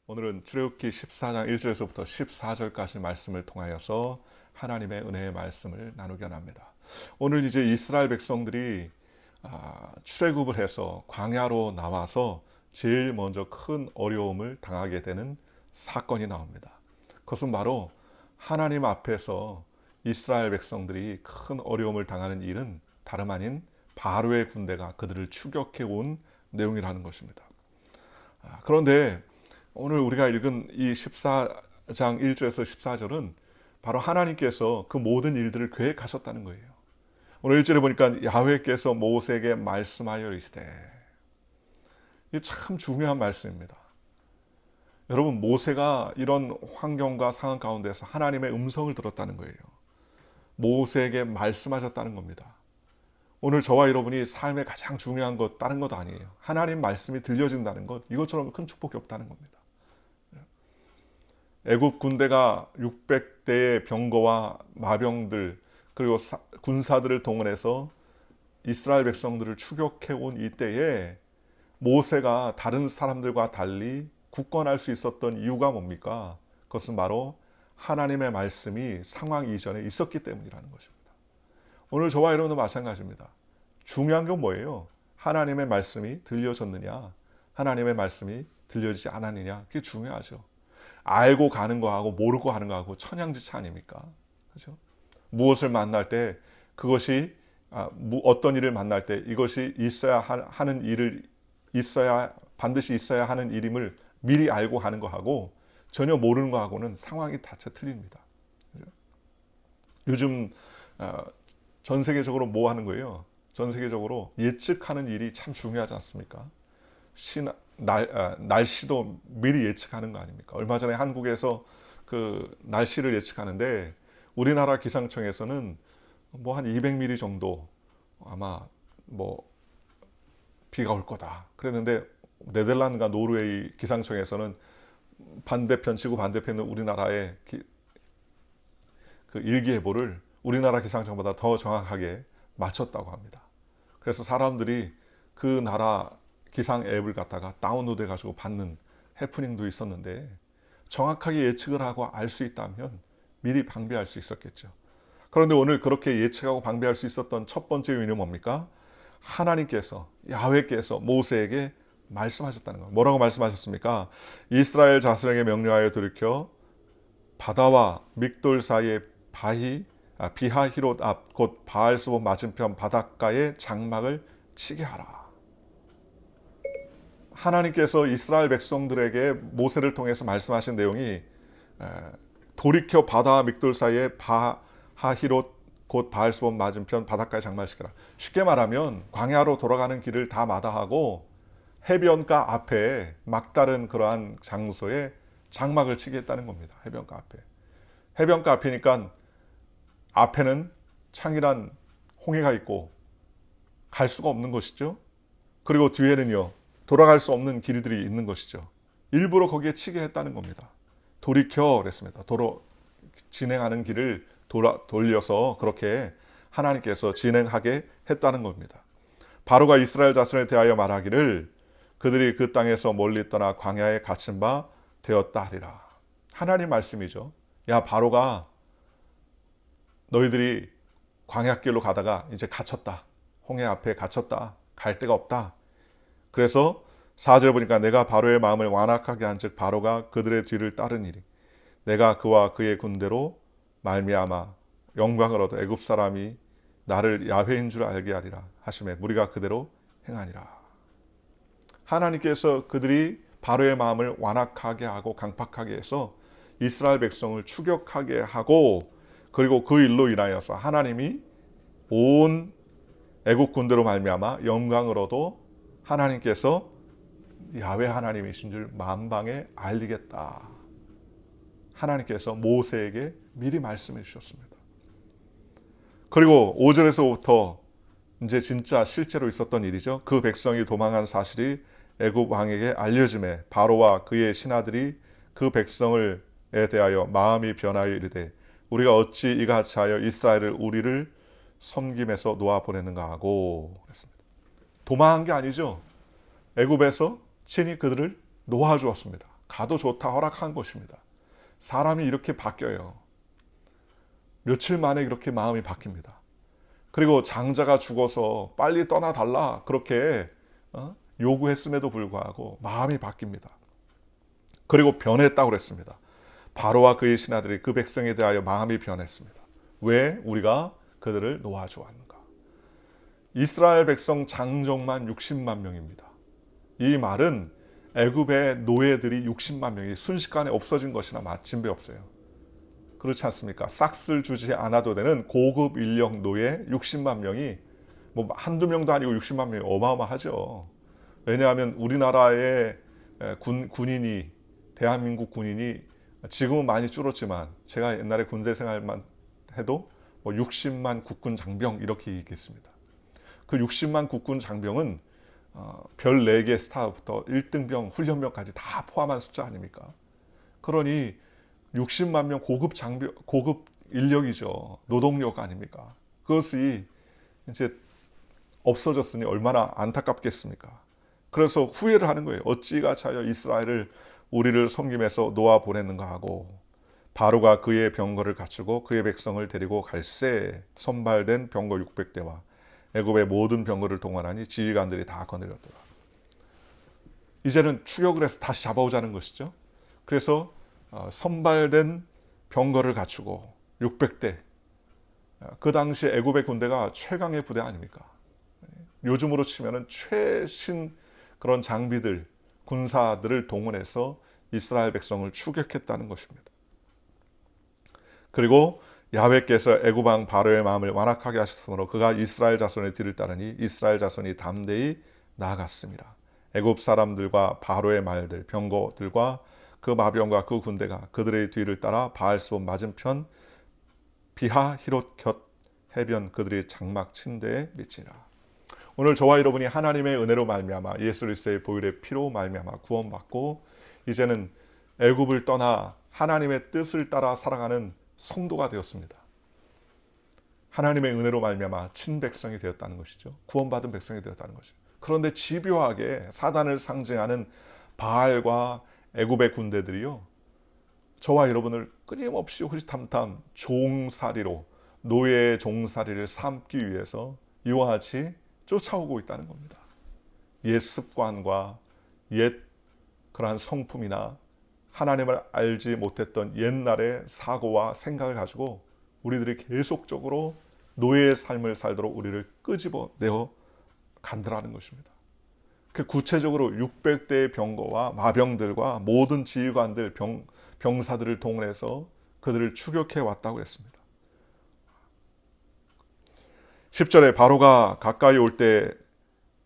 오늘은 출애굽기 14장 1절에서부터 14절까지 말씀을 통하여서 하나님의 은혜의 말씀을 나누게 합니다. 오늘 이제 이스라엘 백성들이 출애굽을 해서 광야로 나와서 제일 먼저 큰 어려움을 당하게 되는 사건이 나옵니다. 그것은 바로 하나님 앞에서 이스라엘 백성들이 큰 어려움을 당하는 일은 다름 아닌 바로의 군대가 그들을 추격해 온 내용이라는 것입니다. 그런데 오늘 우리가 읽은 이 14장 1절에서 14절은 바로 하나님께서 그 모든 일들을 계획하셨다는 거예요. 오늘 1절에 보니까 야훼께서 모세에게 말씀하여 이르시되, 이게 참 중요한 말씀입니다. 여러분, 모세가 이런 환경과 상황 가운데서 하나님의 음성을 들었다는 거예요. 모세에게 말씀하셨다는 겁니다. 오늘 저와 여러분이 삶의 가장 중요한 것 다른 것 아니에요. 하나님 말씀이 들려진다는 것, 이것처럼 큰 축복이 없다는 겁니다. 애굽 군대가 600대의 병거와 마병들 그리고 군사들을 동원해서 이스라엘 백성들을 추격해 온 이때에 모세가 다른 사람들과 달리 굳건할 수 있었던 이유가 뭡니까? 그것은 바로 하나님의 말씀이 상황 이전에 있었기 때문이라는 것입니다. 오늘 저와 여러분도 마찬가지입니다. 중요한 건 뭐예요? 하나님의 말씀이 들려졌느냐, 하나님의 말씀이 들려지지 않았느냐, 그게 중요하죠. 알고 가는 거하고 모르고 하는 거하고 천양지차 아닙니까? 그렇죠? 무엇을 만날 때 그것이 어떤 일을 만날 때 이것이 있어야 하는 일을 반드시 있어야 하는 일임을 미리 알고 하는 거하고 전혀 모르는 거하고는 상황이 자체 틀립니다. 그렇죠? 요즘 전 세계적으로 뭐 하는 거예요? 전 세계적으로 예측하는 일이 참 중요하지 않습니까? 날씨도 미리 예측하는 거 아닙니까? 얼마 전에 한국에서 그 날씨를 예측하는데 우리나라 기상청에서는 뭐 한 200mm 정도 아마 뭐 비가 올 거다 그랬는데, 네덜란드가 노르웨이 기상청에서는 지구 반대편에 우리나라의 그 일기예보를 우리나라 기상청보다 더 정확하게 맞췄다고 합니다. 그래서 사람들이 그 나라 기상 앱을 갖다가 다운로드 해가지고 받는 해프닝도 있었는데, 정확하게 예측을 하고 알 수 있다면 미리 방비할 수 있었겠죠. 그런데 오늘 그렇게 예측하고 방비할 수 있었던 첫 번째 요인은 뭡니까? 하나님께서, 야훼께서 모세에게 말씀하셨다는 거예요. 뭐라고 말씀하셨습니까? 이스라엘 자손에게 명령하여 돌이켜 바다와 믹돌 사이의 비하히롯 앞 곧 바알스본 맞은편 바닷가에 장막을 치게 하라. 하나님께서 이스라엘 백성들에게 모세를 통해서 말씀하신 내용이 돌이켜 바다와 믹돌 사이에 바하히롯 곧 바알스본 맞은편 바닷가에 장막을 치게 하라. 쉽게 말하면 광야로 돌아가는 길을 다 마다하고 해변가 앞에 막다른 그러한 장소에 장막을 치겠다는 겁니다. 해변가 앞에. 해변가 앞이니까 앞에는 창이란 홍해가 있고 갈 수가 없는 것이죠. 그리고 뒤에는요, 돌아갈 수 없는 길들이 있는 것이죠. 일부러 거기에 치게 했다는 겁니다. 돌이켜 그랬습니다. 진행하는 길을 돌려서 그렇게 하나님께서 진행하게 했다는 겁니다. 바로가 이스라엘 자손에 대하여 말하기를 그들이 그 땅에서 멀리 떠나 광야에 갇힌 바 되었다 하리라. 하나님 말씀이죠. 야, 바로가 너희들이 광야길로 가다가 이제 갇혔다. 홍해 앞에 갇혔다. 갈 데가 없다. 그래서 4절 보니까 내가 바로의 마음을 완악하게 한즉 바로가 그들의 뒤를 따르니리. 내가 그와 그의 군대로 말미암아 영광을 얻어 애굽 사람이 나를 야훼인 줄 알게 하리라 하시매 무리가 그대로 행하니라. 하나님께서 그들이 바로의 마음을 완악하게 하고 강팍하게 해서 이스라엘 백성을 추격하게 하고, 그리고 그 일로 인하여서 하나님이 온 애국 군대로 말미암아 영광을 얻어 하나님께서 야훼 하나님이신 줄 만방에 알리겠다. 하나님께서 모세에게 미리 말씀해 주셨습니다. 그리고 5절에서부터 이제 진짜 실제로 있었던 일이죠. 그 백성이 도망한 사실이 애굽 왕에게 알려짐에 바로와 그의 신하들이 그 백성에 대하여 마음이 변하여 이르되 우리가 어찌 이같이 하여 이스라엘을 우리를 섬김에서 놓아 보내는가 하고 그랬습니다. 도망한 게 아니죠. 애굽에서 친히 그들을 놓아 주었습니다. 가도 좋다 허락한 것입니다. 사람이 이렇게 바뀌어요. 며칠 만에 이렇게 마음이 바뀝니다. 그리고 장자가 죽어서 빨리 떠나달라 그렇게 요구했음에도 불구하고 마음이 바뀝니다. 그리고 변했다고 그랬습니다. 바로와 그의 신하들이 그 백성에 대하여 마음이 변했습니다. 왜? 우리가 그들을 놓아주었는가. 이스라엘 백성 장정만 60만 명입니다. 이 말은 애굽의 노예들이 60만 명이 순식간에 없어진 것이나 마침배 없어요. 그렇지 않습니까? 싹쓸 주지 않아도 되는 고급 인력 노예 60만 명이 뭐 한두 명도 아니고 60만 명이 어마어마하죠. 왜냐하면 우리나라의 군인이 대한민국 군인이 지금은 많이 줄었지만 제가 옛날에 군대 생활만 해도 뭐 60만 국군 장병 이렇게 얘기했습니다. 그 60만 국군 장병은 별 4개 스타부터 1등병, 훈련병까지 다 포함한 숫자 아닙니까? 그러니 60만 명 고급 장병, 고급 인력이죠. 노동력 아닙니까? 그것이 이제 없어졌으니 얼마나 안타깝겠습니까? 그래서 후회를 하는 거예요. 어찌같이 하여 이스라엘을 우리를 섬김에서 놓아 보냈는가 하고 바로가 그의 병거를 갖추고 그의 백성을 데리고 갈새 선발된 병거 600대와 애굽의 모든 병거를 동원하니 지휘관들이 다 거느렸더라. 이제는 추격을 해서 다시 잡아오자는 것이죠. 그래서 선발된 병거를 갖추고 600대. 그 당시 애굽의 군대가 최강의 부대 아닙니까? 요즘으로 치면은 최신 그런 장비들, 군사들을 동원해서 이스라엘 백성을 추격했다는 것입니다. 그리고 야훼께서 애굽 왕 바로의 마음을 완악하게 하셨으므로 그가 이스라엘 자손의 뒤를 따르니 이스라엘 자손이 담대히 나아갔습니다. 애굽 사람들과 바로의 말들, 병거들과 그 마병과 그 군대가 그들의 뒤를 따라 바알스본 맞은편 비하 히롯 곁 해변 그들의 장막 침대에 미치라. 오늘 저와 여러분이 하나님의 은혜로 말미암아 예수 그리스도의 보혈의 피로 말미암아 구원받고 이제는 애굽을 떠나 하나님의 뜻을 따라 살아가는 성도가 되었습니다. 하나님의 은혜로 말미암아 친백성이 되었다는 것이죠. 구원받은 백성이 되었다는 것이죠. 그런데 집요하게 사단을 상징하는 바알과 애굽의 군대들이요, 저와 여러분을 끊임없이 호시탐탐 종살이로 노예의 종살이를 삼기 위해서 이와 같이 쫓아오고 있다는 겁니다. 옛 습관과 옛 그러한 성품이나 하나님을 알지 못했던 옛날의 사고와 생각을 가지고 우리들이 계속적으로 노예의 삶을 살도록 우리를 끄집어내어 간다라는 것입니다. 그 구체적으로 600대의 병거와 마병들과 모든 지휘관들, 병사들을 동원해서 그들을 추격해 왔다고 했습니다. 10절에 바로가 가까이 올 때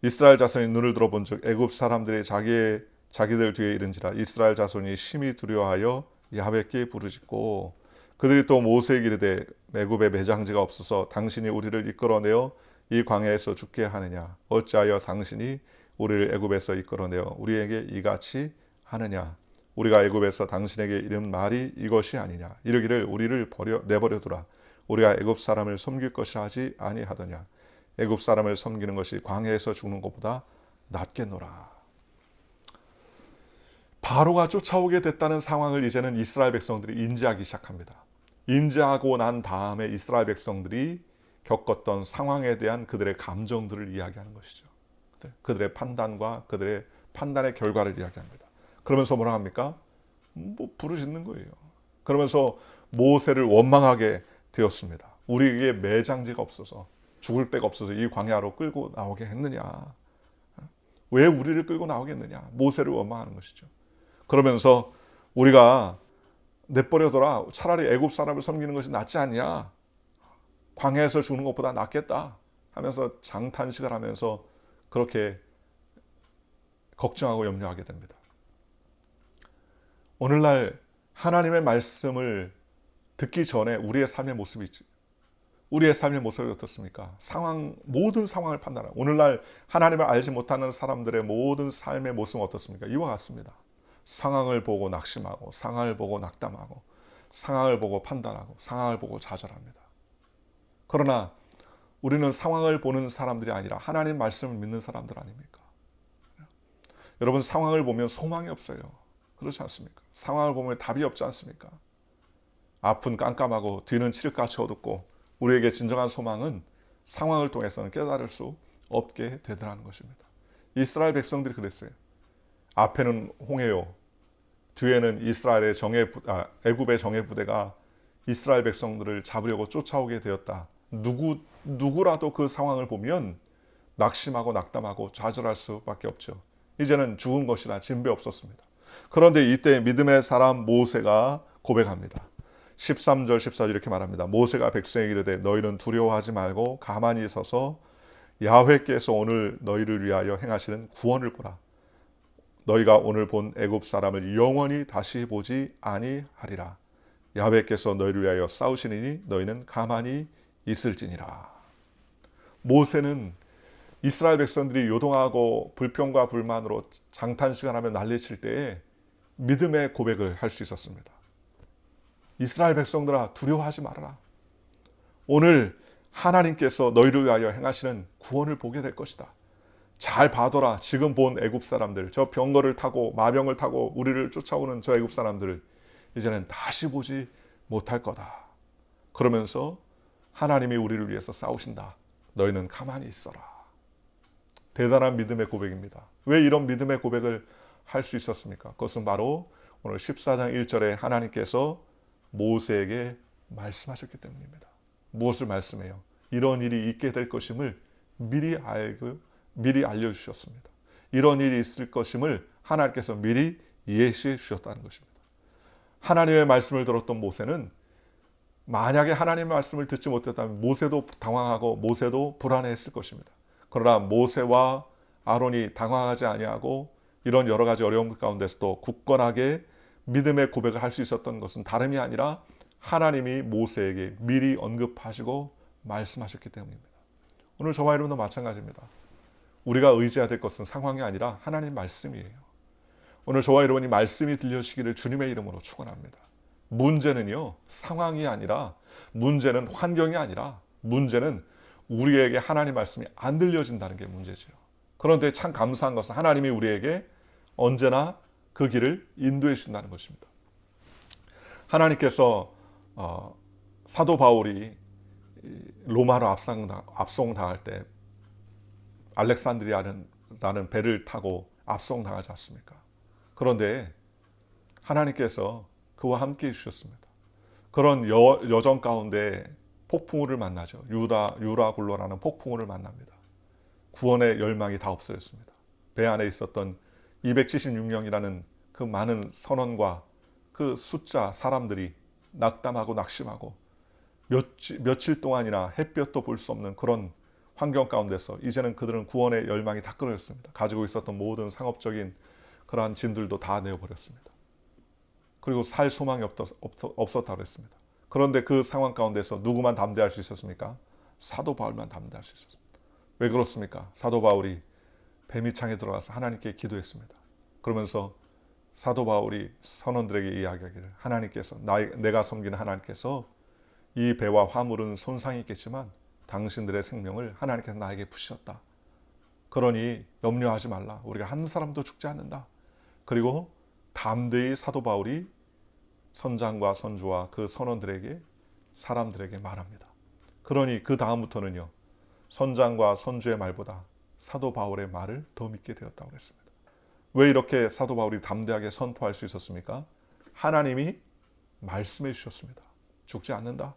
이스라엘 자손이 눈을 들어본 즉 애굽 사람들이 자기들 뒤에 이른지라 이스라엘 자손이 심히 두려워하여 야훼께 부르짖고 그들이 또 모세에게 이르되 애굽에 매장지가 없어서 당신이 우리를 이끌어내어 이 광야에서 죽게 하느냐 어찌하여 당신이 우리를 애굽에서 이끌어내어 우리에게 이같이 하느냐 우리가 애굽에서 당신에게 이른 말이 이것이 아니냐 이르기를 우리를 내버려두라 우리가 애굽 사람을 섬길 것이라 하지 아니하더냐 애굽 사람을 섬기는 것이 광야에서 죽는 것보다 낫겠노라. 바로가 쫓아오게 됐다는 상황을 이제는 이스라엘 백성들이 인지하기 시작합니다. 인지하고 난 다음에 이스라엘 백성들이 겪었던 상황에 대한 그들의 감정들을 이야기하는 것이죠. 그들의 판단과 그들의 판단의 결과를 이야기합니다. 그러면서 뭐라 합니까? 부르짖는 거예요. 그러면서 모세를 원망하게 되었습니다. 우리에게 매장지가 없어서 죽을 데가 없어서 이 광야로 끌고 나오게 했느냐. 왜 우리를 끌고 나오겠느냐. 모세를 원망하는 것이죠. 그러면서 우리가 내버려둬라. 차라리 애굽 사람을 섬기는 것이 낫지 않냐. 광야에서 죽는 것보다 낫겠다 하면서 장탄식을 하면서 그렇게 걱정하고 염려하게 됩니다. 오늘날 하나님의 말씀을 듣기 전에 우리의 삶의 모습이 있지. 우리의 삶의 모습이 어떻습니까? 모든 상황을 판단하고 오늘날 하나님을 알지 못하는 사람들의 모든 삶의 모습은 어떻습니까? 이와 같습니다. 상황을 보고 낙심하고 상황을 보고 낙담하고 상황을 보고 판단하고 상황을 보고 좌절합니다. 그러나 우리는 상황을 보는 사람들이 아니라 하나님 말씀을 믿는 사람들 아닙니까? 여러분 상황을 보면 소망이 없어요. 그렇지 않습니까? 상황을 보면 답이 없지 않습니까? 앞은 깜깜하고 뒤는 칠흑같이 어둡고 우리에게 진정한 소망은 상황을 통해서는 깨달을 수 없게 되더라는 것입니다. 이스라엘 백성들이 그랬어요. 앞에는 홍해요. 뒤에는 이스라엘의 애굽의 정예 부대가 이스라엘 백성들을 잡으려고 쫓아오게 되었다. 누구라도 그 상황을 보면 낙심하고 낙담하고 좌절할 수밖에 없죠. 이제는 죽은 것이나 진배 없었습니다. 그런데 이때 믿음의 사람 모세가 고백합니다. 13절 14절 이렇게 말합니다. 모세가 백성에게 이르되 너희는 두려워하지 말고 가만히 서서 야훼께서 오늘 너희를 위하여 행하시는 구원을 보라. 너희가 오늘 본 애굽 사람을 영원히 다시 보지 아니하리라. 야훼께서 너희를 위하여 싸우시니 너희는 가만히 있을지니라. 모세는 이스라엘 백성들이 요동하고 불평과 불만으로 장탄식을 난리칠 때에 믿음의 고백을 할 수 있었습니다. 이스라엘 백성들아 두려워하지 말아라. 오늘 하나님께서 너희를 위하여 행하시는 구원을 보게 될 것이다. 잘 봐둬라. 지금 본 애굽 사람들, 저 병거를 타고 마병을 타고 우리를 쫓아오는 저 애굽 사람들을 이제는 다시 보지 못할 거다. 그러면서 하나님이 우리를 위해서 싸우신다. 너희는 가만히 있어라. 대단한 믿음의 고백입니다. 왜 이런 믿음의 고백을 할 수 있었습니까? 그것은 바로 오늘 14장 1절에 하나님께서 모세에게 말씀하셨기 때문입니다. 무엇을 말씀해요? 이런 일이 있게 될 것임을 미리 알려주셨습니다. 이런 일이 있을 것임을 하나님께서 미리 예시해 주셨다는 것입니다. 하나님의 말씀을 들었던 모세는 만약에 하나님의 말씀을 듣지 못했다면 모세도 당황하고 모세도 불안해했을 것입니다. 그러나 모세와 아론이 당황하지 아니하고 이런 여러 가지 어려움 가운데서도 굳건하게 믿음의 고백을 할 수 있었던 것은 다름이 아니라 하나님이 모세에게 미리 언급하시고 말씀하셨기 때문입니다. 오늘 저와 여러분도 마찬가지입니다. 우리가 의지해야 될 것은 상황이 아니라 하나님 말씀이에요. 오늘 저와 여러분이 말씀이 들려지기를 주님의 이름으로 축원합니다. 문제는요, 상황이 아니라, 문제는 환경이 아니라, 문제는 우리에게 하나님 말씀이 안 들려진다는 게 문제죠. 그런데 참 감사한 것은 하나님이 우리에게 언제나 그 길을 인도해 주신다는 것입니다. 하나님께서 사도 바울이 로마로 압송당할 때 알렉산드리아라는 배를 타고 압송당하지 않습니까? 그런데 하나님께서 그와 함께 해주셨습니다. 그런 여정 가운데 폭풍우를 만나죠. 유라굴로라는 폭풍우를 만납니다. 구원의 열망이 다 없어졌습니다. 배 안에 있었던 276명이라는 그 많은 선원과 그 숫자 사람들이 낙담하고 낙심하고 며칠 동안이나 햇볕도 볼 수 없는 그런 환경 가운데서 이제는 그들은 구원의 열망이 다 끊어졌습니다. 가지고 있었던 모든 상업적인 그러한 짐들도 다 내어버렸습니다. 그리고 살 소망이 없었다고 했습니다. 그런데 그 상황 가운데서 누구만 담대할 수 있었습니까? 사도 바울만 담대할 수 있었습니다. 왜 그렇습니까? 사도 바울이 뱀이창에 들어가서 하나님께 기도했습니다. 그러면서 사도 바울이 선원들에게 이야기하기를 하나님께서 내가 섬기는 하나님께서 이 배와 화물은 손상이 있겠지만 당신들의 생명을 하나님께서 나에게 부으셨다. 그러니 염려하지 말라. 우리가 한 사람도 죽지 않는다. 그리고 담대히 사도 바울이 선장과 선주와 그 선원들에게 사람들에게 말합니다. 그러니 그 다음부터는요. 선장과 선주의 말보다 사도 바울의 말을 더 믿게 되었다고 했습니다. 왜 이렇게 사도 바울이 담대하게 선포할 수 있었습니까? 하나님이 말씀해 주셨습니다. 죽지 않는다.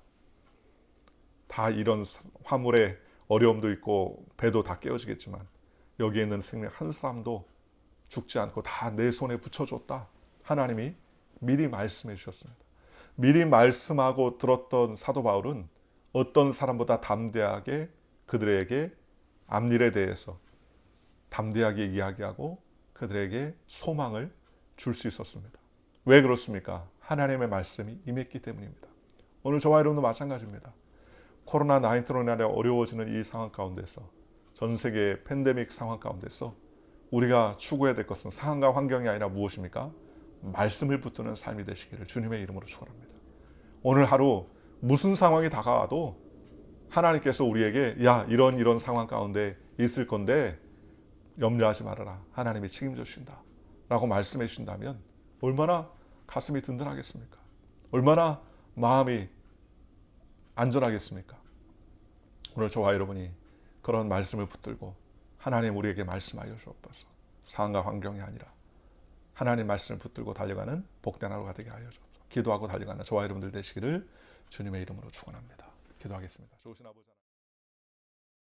다 이런 화물에 어려움도 있고 배도 다 깨어지겠지만 여기에 있는 생명 한 사람도 죽지 않고 다 내 손에 붙여줬다. 하나님이 미리 말씀해 주셨습니다. 미리 말씀하고 들었던 사도 바울은 어떤 사람보다 담대하게 그들에게 앞일에 대해서 담대하게 이야기하고 그들에게 소망을 줄 수 있었습니다. 왜 그렇습니까? 하나님의 말씀이 임했기 때문입니다. 오늘 저와 여러분도 마찬가지입니다. 코로나19로 인해 어려워지는 이 상황 가운데서 전 세계 팬데믹 상황 가운데서 우리가 추구해야 될 것은 상황과 환경이 아니라 무엇입니까? 말씀을 붙드는 삶이 되시기를 주님의 이름으로 축원합니다. 오늘 하루 무슨 상황이 다가와도 하나님께서 우리에게 이런 상황 가운데 있을 건데 염려하지 말아라. 하나님이 책임져 주신다. 라고 말씀해 주신다면 얼마나 가슴이 든든하겠습니까? 얼마나 마음이 안전하겠습니까? 오늘 저와 여러분이 그런 말씀을 붙들고 하나님 우리에게 말씀하여 주옵소서. 상황과 환경이 아니라 하나님 말씀을 붙들고 달려가는 복된 하루가 되게 하여 주옵소서. 기도하고 달려가는 저와 여러분들 되시기를 주님의 이름으로 축원합니다. 기도하겠습니다. 좋으신 아버지 하나님.